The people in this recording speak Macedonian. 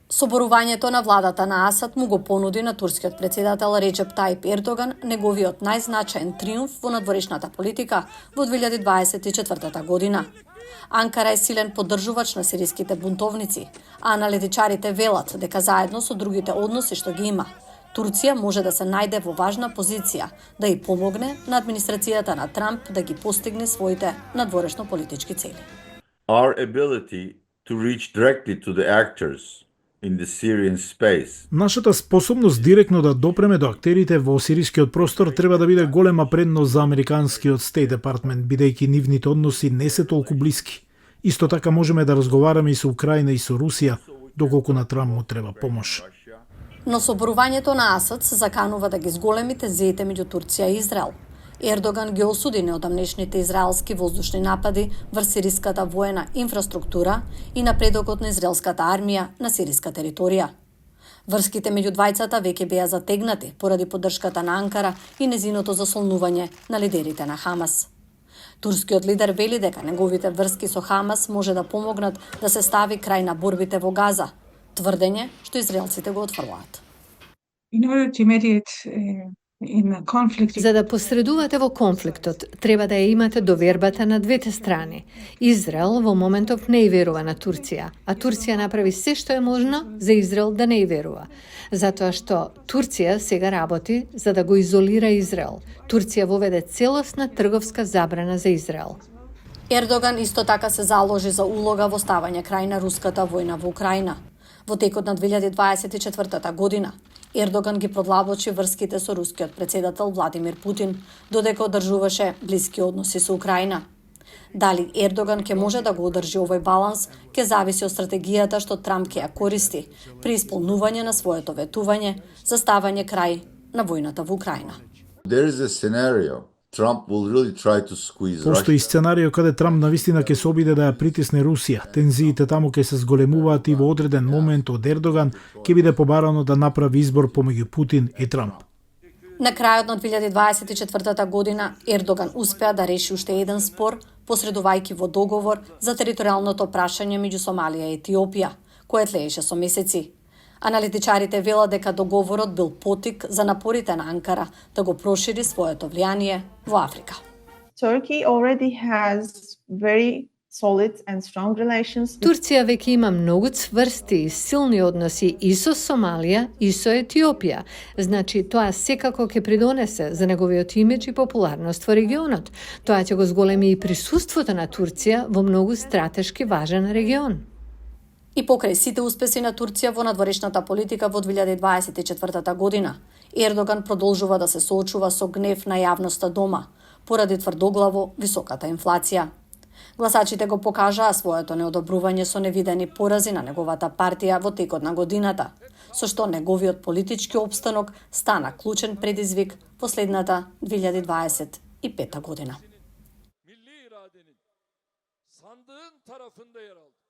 Соборувањето на владата на Асад му го понуди на турскиот претседател Реджеп Таип Ердоган неговиот најзначаен триумф во надворешната политика во 2024 година. Анкара е силен поддржувач на сириските бунтовници, а аналитичарите велат дека заедно со другите односи што ги има, Турција може да се најде во важна позиција да и помогне на администрацијата на Трамп да ги постигне своите надворешно политички цели. Our ability to reach directly to the actors in the Syrian space. Нашата способност директно да допреме до актерите во сирискиот простор треба да биде голема предност за американскиот State Department, бидејќи нивните односи не се толку блиски. Исто така можеме да разговараме и со Украина и со Русија, доколку на Трамп му треба помош. Но соборувањето на Асад се заканува да ги зголеми тензиите меѓу Турција и Израел. Ердоган ги осуди неодамнешните израелски воздушни напади врз сириската воена инфраструктура и напредокот на израелската армија на сириска територија. Врските меѓу двајцата веќе беа затегнати поради поддршката на Анкара и незиното засолнување на лидерите на Хамас. Турскиот лидер вели дека неговите врски со Хамас може да помогнат да се стави крај на борбите во Газа, тврдење што израелците го отфрлаат. За да посредувате во конфликтот, треба да ја имате довербата на двете страни. Израел во моментов не и верува на Турција, а Турција направи се што е можно за Израел да не и верува. Затоа што Турција сега работи за да го изолира Израел. Турција воведе целосна трговска забрана за Израел. Ердоган исто така се заложи за улога во ставање крај на руската војна во Украина. Во текот на 2024 година, Ердоган ги продлабочи врските со рускиот претседател Владимир Путин, додека одржуваше блиски односи со Украина. Дали Ердоган ќе може да го одржи овој баланс, ќе зависи од стратегијата што Трамп ќе ја користи при исполнување на своето ветување за ставање крај на војната во Украина. There is a scenario. Trump will really try to squeeze Постои Russia. сценарио каде Трамп навистина ќе се обиде да ја притисне Русија. Тензиите таму ќе се зголемуваат и во одреден момент од Ердоган ќе биде побарано да направи избор помеѓу Путин и Трамп. На крајот на 2024 година Ердоган успеа да реши уште еден спор, посредувајќи во договор за територијалното прашање меѓу Сомалија и Етиопија, кој тлееше со месеци. Аналитичарите велат дека договорот бил потик за напорите на Анкара да го прошири своето влијание во Африка. Turkey already has very solid and strong relations. Турција веќе има многу цврсти и силни односи и со Сомалија и со Етиопија. Значи, тоа секако ќе придонесе за неговиот имидж и популарност во регионот. Тоа ќе го зголеми и присуството на Турција во многу стратешки важен регион. И покрај сите успеси на Турција во надворешната политика во 2024 година, Ердоган продолжува да се соочува со гнев на јавноста дома, поради тврдоглаво високата инфлација. Гласачите го покажаа своето неодобрување со невидени порази на неговата партија во текот на годината, со што неговиот политички опстанок стана клучен предизвик во следната 2025 година. Milli iradenin sandığın tarafında yer aldı.